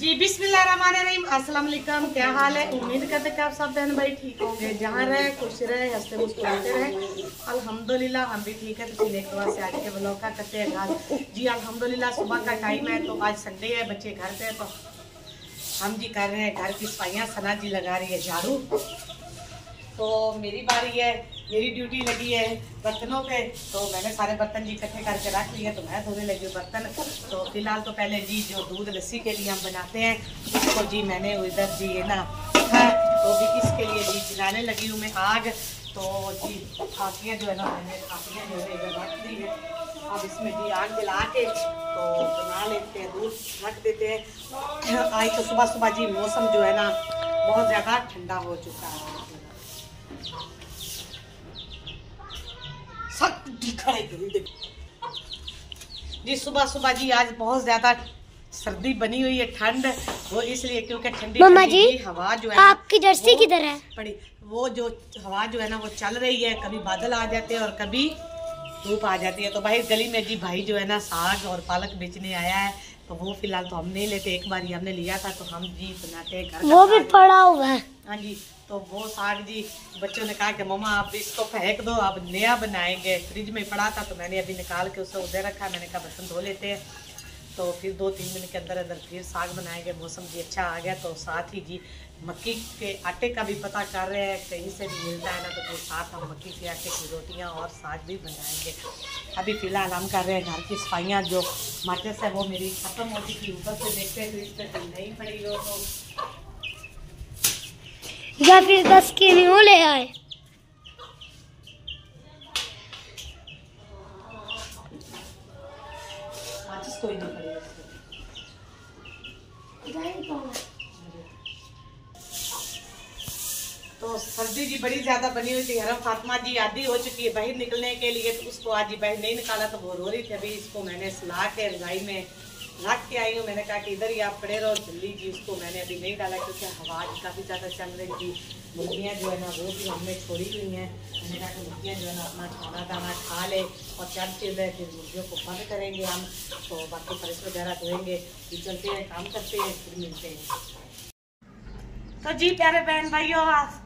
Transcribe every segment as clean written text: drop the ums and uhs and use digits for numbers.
जी बिस्मिल्लाहिर्रहमानिर्रहीम, अस्सलाम वालेकुम। क्या हाल है? उम्मीद करते कि आप सब बहन भाई ठीक होंगे, जहाँ रहे खुश रहे, हंसते मुस्कुराते रहे। अल्हम्दुलिल्लाह हम भी ठीक है। तो सीने के बाद से आज के ब्लॉग का करते हैं आज। जी अल्हम्दुलिल्लाह सुबह का टाइम है, तो आज संडे है, बच्चे घर पे, तो हम जी कर रहे हैं घर की सफाइयाँ। सना जी लगा रही है झाड़ू, तो मेरी बारी है, मेरी ड्यूटी लगी है बर्तनों पे। तो मैंने सारे बर्तन जी इकट्ठे करके रख लिए, तो मैं धोने लगी हूँ बर्तन। तो फिलहाल तो पहले जी जो दूध लस्सी के लिए हम बनाते हैं उसको जी मैंने इधर जी ये ना तो भी इसके लिए जी जलाने लगी हूँ मैं आग। तो जी खासियाँ जो है ना मैंने खासियाँ जो है इधर रख दी है। अब इसमें जी आग जला के तो बना लेते हैं, दूध रख देते हैं। आज तो सुबह सुबह जी मौसम जो है ना बहुत ज़्यादा ठंडा हो चुका है। जी सुबह सुबह जी आज बहुत ज्यादा सर्दी बनी हुई है, ठंड वो इसलिए क्योंकि ठंडी हवा जो है आपकी जर्सी किधर है पड़ी, वो जो हवा जो है ना वो चल रही है, कभी बादल आ जाते हैं और कभी धूप आ जाती है। तो भाई गली में जी भाई जो है ना साग और पालक बेचने आया है, तो वो फिलहाल तो हम नहीं लेते, एक बार ही हमने लिया था, तो हम जी बनाते हैं घर वो भी पड़ा हुआ है। हाँ जी, तो वो साग जी बच्चों ने कहा कि मम्मा आप इसको फेंक दो, आप नया बनाएंगे। फ्रिज में पड़ा था तो मैंने अभी निकाल के उसे उधर रखा। मैंने कहा बर्तन धो लेते हैं, तो फिर 2-3 दिन के अंदर अंदर फिर साग बनाएंगे। मौसम जी अच्छा आ गया, तो साथ ही जी मक्की के आटे का भी पता कर रहे हैं, कहीं से भी मिलता है ना, तो फिर साथ हम मक्की के आटे की रोटियाँ और साग भी बनाएंगे। अभी फ़िलहाल हम कर रहे हैं घर की सफाइयाँ। जो माचिस है वो मेरी ख़त्म हो चुकी, ऊपर से देखते हैं तो इस पर नहीं पड़ी हो, तो या फिर 10 की न्यू ले आए। कोई नहीं पड़ेगा। तो सर्दी जी बड़ी ज्यादा बनी हुई थी। हरम फातिमा जी आधी हो चुकी है बाहर निकलने के लिए, तो उसको आज बाहर नहीं निकाला, तो वो रो रही थी। अभी इसको मैंने सुला के रजाई में रख के आई हूँ। मैंने कहा कि इधर ही आप खड़े रहो, जल्दी जी उसको मैंने अभी नहीं डाला क्योंकि हवा काफ़ी ज़्यादा चल रही थी। मुर्गियाँ जो है ना वो भी हमने छोड़ी हुई हैं। मैंने कहा कि मुर्गियाँ जो है ना अपना खाना दाना खा ले और चल चिल रहे, फिर मुर्गियों को बंद करेंगे हम, तो बाकी फर्श वगैरह धोएंगे। फिर चलते हैं, काम करते हैं, फिर मिलते हैं। तो जी प्यारे बहन भाइयों,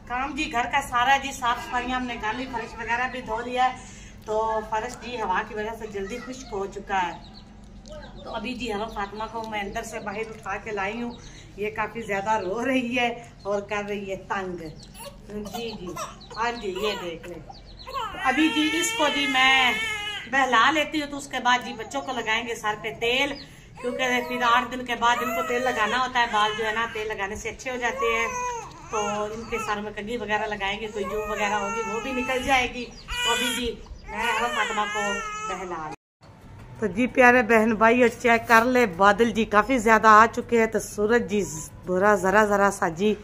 काम जी घर का सारा जी साफ सफाइयाँ हमने कर ली, फर्श वगैरह भी धो लिया है। तो फर्श जी हवा की वजह से जल्दी खुश्क हो चुका है। तो अभी जी हरम फातिमा को मैं अंदर से बाहर उठा के लाई हूँ। ये काफ़ी ज़्यादा रो रही है और कर रही है तंग। जी जी हाँ जी, ये देख ले। तो अभी जी इसको जी मैं बहला लेती हूँ, तो उसके बाद जी बच्चों को लगाएंगे सर पे तेल, क्योंकि फिर 8 दिन के बाद इनको तेल लगाना होता है। बाल जो है ना तेल लगाने से अच्छे हो जाते हैं। तो इनके सर में कंघी वगैरह लगाएंगे, कोई जूम वगैरह होगी वो भी निकल जाएगी। तो अभी जी मैं हरम फातिमा को बहला। तो जी प्यारे बहन भाई और चेक कर ले, बादल जी काफ़ी ज़्यादा आ चुके हैं। तो सूरज जी बुरा ज़रा सा जी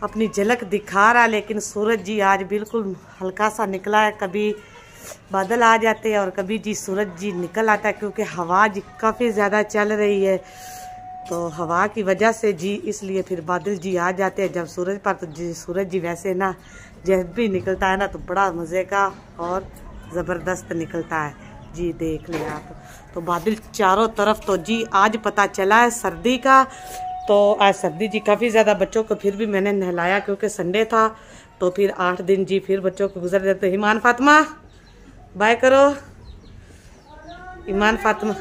अपनी झलक दिखा रहा है, लेकिन सूरज जी आज बिल्कुल हल्का सा निकला है। कभी बादल आ जाते हैं और कभी जी सूरज जी निकल आता है, क्योंकि हवा जी काफ़ी ज़्यादा चल रही है। तो हवा की वजह से जी इसलिए फिर बादल जी आ जाते हैं जब सूरज पर। तो जी सूरज जी वैसे ना जब भी निकलता है ना तो बड़ा मज़े का और ज़बरदस्त निकलता है जी, देख ले आप। तो बादल चारों तरफ, तो जी आज पता चला है सर्दी का। तो आज सर्दी जी काफ़ी ज़्यादा, बच्चों को फिर भी मैंने नहलाया क्योंकि संडे था। तो फिर 8 दिन जी फिर बच्चों को गुजर देते। ईमान फातिमा बाय करो, ईमान फातिमा।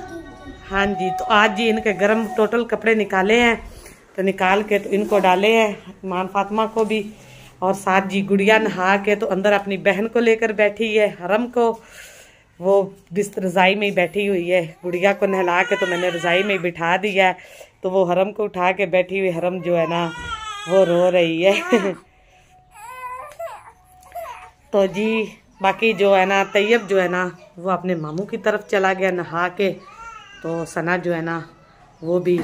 हाँ जी, तो आज जी इनके गर्म टोटल कपड़े निकाले हैं, तो निकाल के तो इनको डाले हैं ईमान फातिमा को भी। और साथ जी गुड़िया नहा के तो अंदर अपनी बहन को लेकर बैठी है, हरम को, वो बिस्तर रज़ाई में ही बैठी हुई है। गुड़िया को नहला के तो मैंने रज़ाई में ही बिठा दिया है, तो वो हरम को उठा के बैठी हुई। हरम जो है ना वो रो रही है। तो जी बाकी जो है ना तैयब जो है ना वो अपने मामू की तरफ चला गया नहा के। तो सना जो है ना वो भी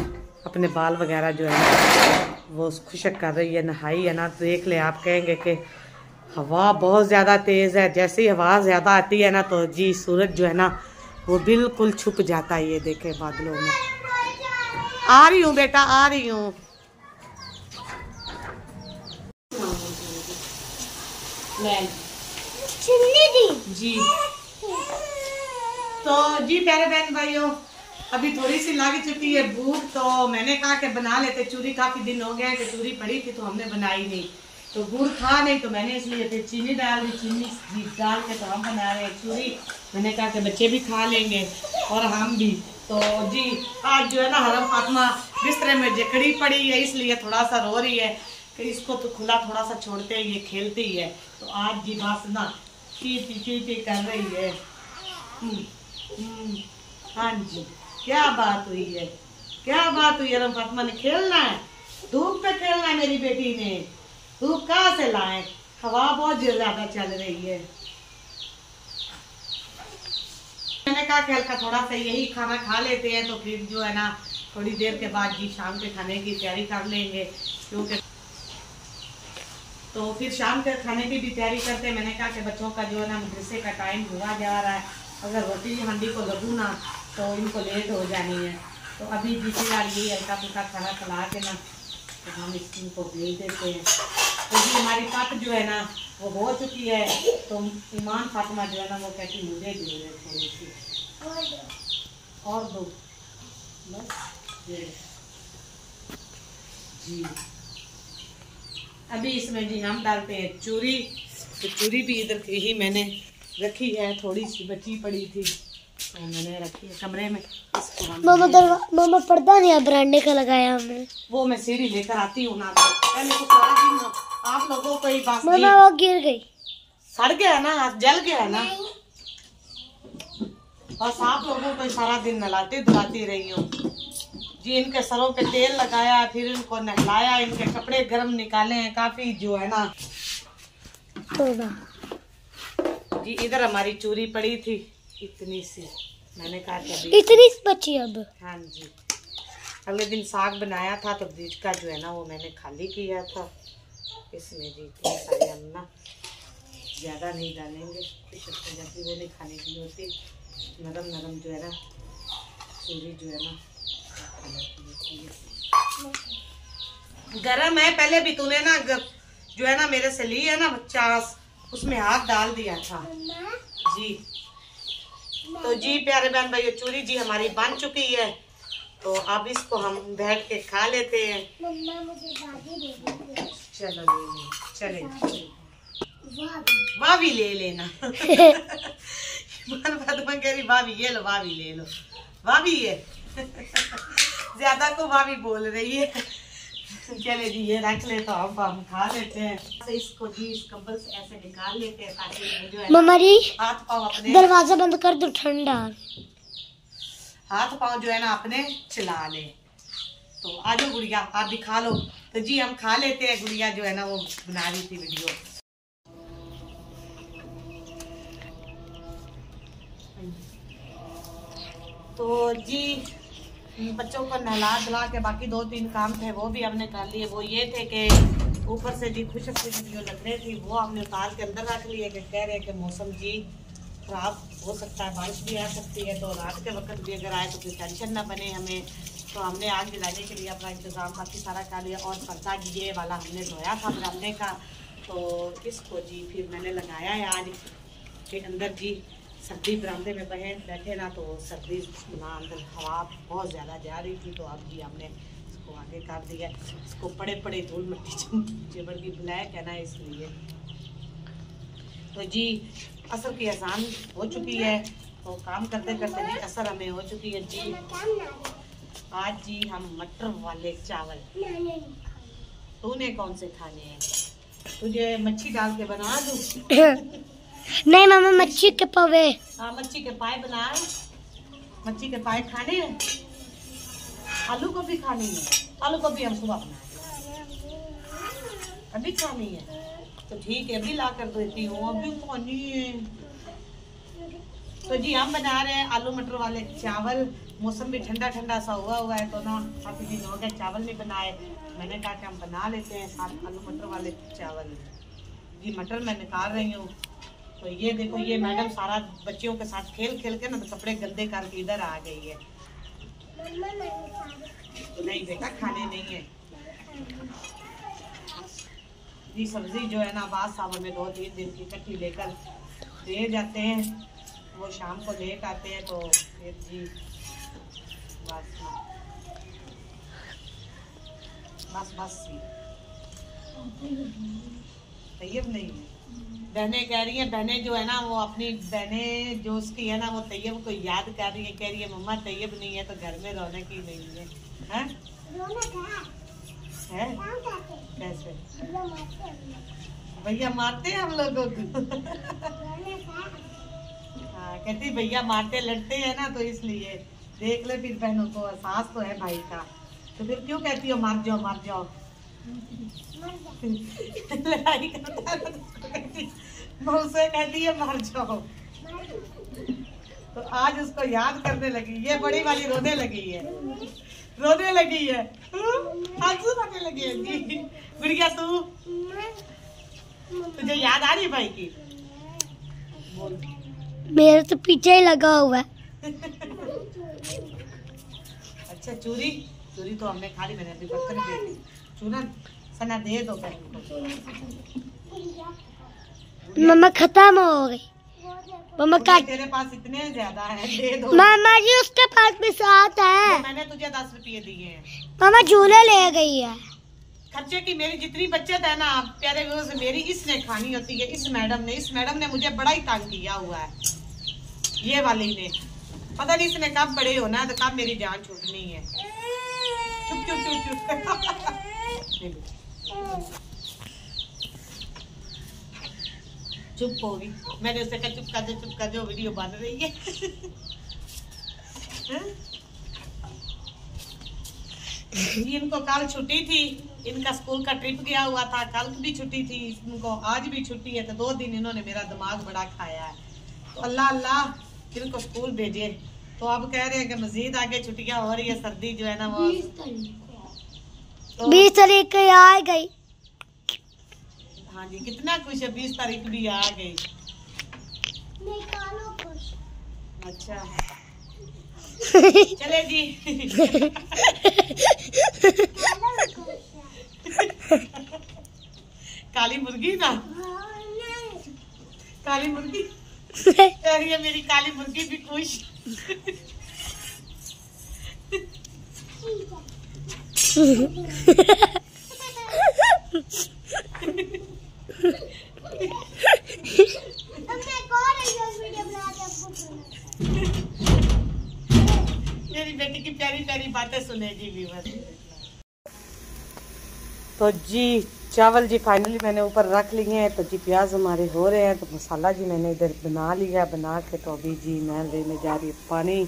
अपने बाल वगैरह जो है ना वो खुशक कर रही है, नहाई है ना। तो देख ले आप कहेंगे कि हवा बहुत ज़्यादा तेज़ है। जैसे ही हवा ज़्यादा आती है ना तो जी सूरज जो है ना वो बिल्कुल छुप जाता है। ये देखे बादलों में। आ रही हूँ बेटा, आ रही हूँ। जी तो जी प्यारे बहन भाइयों, अभी थोड़ी सी लग चुकी है भूख, तो मैंने कहा कि बना लेते। चूरी काफी दिन हो गए कि चूरी पड़ी थी तो हमने बनाई नहीं, तो गुड़ था नहीं, तो मैंने इसलिए फिर चीनी डाल दी। चीनी डाल के तो हम बना रहे हैं चूरी। मैंने कहा कि बच्चे भी खा लेंगे और हम भी। तो जी आज जो है ना हरम फातिमा बिस्तरे में जकड़ी पड़ी है, इसलिए थोड़ा सा रो रही है कि इसको तो खुला थोड़ा सा छोड़ते हैं, ये खेलती है। तो आज जी बस ना ची कर रही है। हाँ जी, क्या बात हुई है, क्या बात हुई? हरम फातिमा ने खेलना है, धूप पे खेलना है मेरी बेटी ने। धूप कहाँ से लाए, हवा बहुत ज्यादा चल रही है। मैंने कहा कि हल्का थोड़ा सा यही खाना खा लेते हैं, तो फिर जो है ना थोड़ी देर के बाद जी शाम के खाने की तैयारी कर लेंगे, क्योंकि तो फिर शाम के खाने की भी तैयारी करते हैं। मैंने कहा कि बच्चों का जो है ना मदरसे का टाइम हुआ जा रहा है, अगर रोटी हांडी को लगूँ ना तो इनको लेट हो जानी है। तो अभी जी फिलहाल यही हल्का फुल्का खाना खिला के ना तो हम इनको भेज देते हैं। तो जी हमारी कप जो है ना वो हो चुकी है, तो ईमान फातिमा जो है ना वो कहती मुझे दे दे थोड़ी सी और दो बस जी। अभी इसमें जी हम डालते हैं चूरी। तो चूरी भी इधर ही मैंने रखी है, थोड़ी सी बची पड़ी थी तो मैंने रखी है कमरे में। मामा पर्दा नहीं बरांडे का लगाया हमने, वो मैं सीढ़ी लेकर आती हूँ ना, पहले तो सारा दिन आप लोगों को ही बात मामा वो गिर गई, सड़ गया ना, जल गया ना, बस आप लोगों को सारा दिन नहलाती धुलाती रही हूँ जी। इनके सरों पे तेल लगाया, फिर इनको नहलाया, इनके कपड़े गर्म निकाले हैं काफी जो है ना जी। इधर हमारी चूरी पड़ी थी इतनी सी, मैंने कहा इतनी बची अब। हाँ जी, अगले दिन साग बनाया था तो बीज का जो है ना वो मैंने खाली किया था। इसमें जी इतनी सारी हम ना ज़्यादा नहीं डालेंगे, जैसी वो नहीं खाने की होती, नरम नरम जो है ना चूरी जो है ना गरम है। पहले भी तूने ना जो है ना मेरे से ली है ना चास, उसमें हाथ डाल दिया था जी। तो जी प्यारे बहन भाई चूरी जी हमारी बन चुकी है, तो अब इसको हम बैठ के खा लेते हैं। चलो चले भाभी ले लेना फातिमा कह रही भाभी ये लो, भाभी ले लो, भाभी ये ज्यादा को भाभी बोल रही है। चले जी ये रख ले तो हम खा लेते हैं। इसको जी इस कंबल से ऐसे निकाल लेते हैं ताकि जो है मम्मा जी हाथ पाँव अपने दरवाजा बंद कर दो, ठंडा हाथ पाँव जो है ना अपने चला ले। तो आजो गुड़िया आप भी खा लो। तो जी हम खा लेते हैं, गुड़िया जो है ना वो बना रही थी वीडियो। तो जी बच्चों को नहला धुला के बाकी 2-3 काम थे वो भी हमने कर लिए। वो ये थे कि ऊपर से जी खुशक की जो लकड़े थी वो हमने उतार के अंदर रख लिए कि कह रहे कि मौसम जी खराब हो सकता है, बारिश भी आ सकती है, तो रात के वक्त भी अगर आए तो कोई टेंशन ना बने हमें। तो हमने आग जलाने के लिए अपना इंतज़ाम काफ़ी सारा कर लिया। और पर्दा ये वाला हमने धोया था बरामदे का, तो इसको जी फिर मैंने लगाया है आज के अंदर जी। सर्दी बरामदे में बैठे ना तो सर्दी ना अंदर हवा बहुत ज़्यादा जा रही थी, तो अब जी हमने इसको आगे कर दिया। इसको पड़े पड़े धूल मिट्टी चिमड़ की ब्लैक है ना इसलिए। तो जी असर की आसान हो चुकी है, तो काम करते करते जी असर हमें हो चुकी है जी। आज जी हम मटर वाले चावल, तूने कौन से खाने हैं? तुझे मच्छी डाल के बना दूं? नहीं मामा मच्छी के पवे। हाँ मच्छी के पाए बनाए, मच्छी के पाए खाने हैं। आलू को भी खानी है, आलू को भी हम सुबह बनाए, अभी खानी है तो ठीक है अभी ला कर देती हूँ, अभी खानी है। तो जी हम बना रहे हैं आलू मटर वाले चावल। मौसम भी ठंडा ठंडा सा हुआ है, तो ना काफी दिन हो गए चावल नहीं बनाए। मैंने कहा कि हम बना लेते हैं साथ आलू मटर वाले चावल जी। मटर मैं निकाल रही हूँ। तो ये देखो ये मैडम सारा बच्चियों के साथ खेल खेल के ना तो कपड़े गंदे करके इधर आ गई है। तो नहीं बेटा खाने नहीं है जी। सब्जी जो है ना बाद साहब में 2-3 दिन की इकट्ठी लेकर दे जाते हैं, वो शाम को लेकर आते हैं। तो फिर जी बस बस तैयब नहीं है। बहनें कह रही हैं, बहनें जो है ना वो अपनी बहनें जो उसकी है ना वो तैयब को याद कर रही है, कह रही है मम्मा तैयब नहीं है तो घर में रौनक ही नहीं है। हैं? है? कैसे? भैया मारते हैं हम लोगों को। हाँ कहती भैया मारते लड़ते हैं ना तो इसलिए देख ले फिर बहनों को एहसास तो है भाई का, तो फिर क्यों कहती हो मार जाओ मार जाओ। लड़ाई करता है तो उसे कहती है मार जाओ। तो आज उसको याद करने लगी, ये बड़ी वाली रोने लगी है, रोने लगी है, आंसू आने लगे हैं जी। गुड़िया तू तुझे याद आ रही है भाई की? बोल। मेरे तो पीछे ही लगा हुआ है। अच्छा चूरी चूरी तो हमने खा ली, मैंने अभी बर्तन दे दी। चूरन सना दे दो बहन को। मम्मा खत्म हो गई। मम्मा काट, तेरे पास इतने ज्यादा है, दे दो। मामा जी उसके पास भी 7 है। तो मैंने तुझे 10 रुपये दिए हैं। मामा झूले ले गई है। खर्चे की मेरी जितनी बचत है ना प्यारे व्यूअर्स, मेरी इसने खानी होती है। इस मैडम ने मुझे बड़ा ही तंग किया हुआ है, ये वाली ने। पता नहीं इसने कब बड़े होना है तो कब मेरी जान छूटनी है। चुप चुप चुप चुप चुप होगी। मैंने उसे कहा चुप कर दो वीडियो बन रही है। इनको कल छुट्टी थी, इनका स्कूल का ट्रिप गया हुआ था, कल भी छुट्टी थी इनको, आज भी छुट्टी है, तो 2 दिन इन्होंने मेरा दिमाग बड़ा खाया है। तो अल्लाह अल्लाह इनको स्कूल भेजे। तो अब कह रहे हैं कि मजीद आगे छुट्टियां हो रही है, सर्दी जो है ना वो 20 तारीख आ गई। हाँ जी कितना खुश है, 20 तारीख भी आ गई। अच्छा चले जी। काली मुर्गी ना, काली मुर्गी कह रही है मेरी काली मुर्गी भी खुश। मेरी बेटी की प्यारी प्यारी बातें सुनेगी व्यूअर। तो जी चावल जी फाइनली मैंने ऊपर रख लिए हैं। तो जी प्याज हमारे हो रहे हैं, तो मसाला जी मैंने इधर बना लिया, बना के तो अभी जी मैं लेने जा रही हूँ पानी।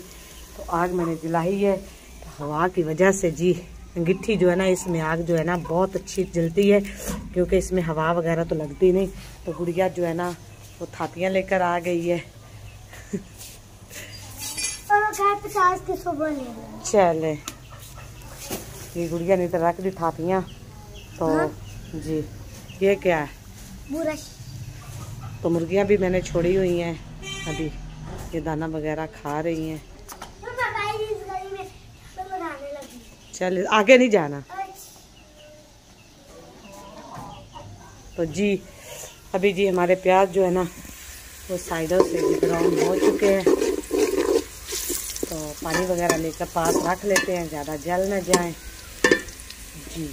तो आग मैंने जलाई है, तो हवा की वजह से जी गिट्टी जो है ना इसमें आग जो है ना बहुत अच्छी जलती है, क्योंकि इसमें हवा वगैरह तो लगती नहीं। तो गुड़िया जो है ना वो थापियाँ लेकर आ गई है। चले ये गुड़िया ने तो रख दी थापियाँ। तो हाँ? जी ये क्या है? बुरश। तो मुर्गियाँ भी मैंने छोड़ी हुई हैं, अभी ये दाना वगैरह खा रही हैं। चल आगे नहीं जाना। तो जी अभी जी हमारे प्याज जो है ना वो साइडों से जी ब्राउन हो चुके हैं। तो पानी वगैरह लेकर पास रख लेते हैं, ज़्यादा जल न जाए जी।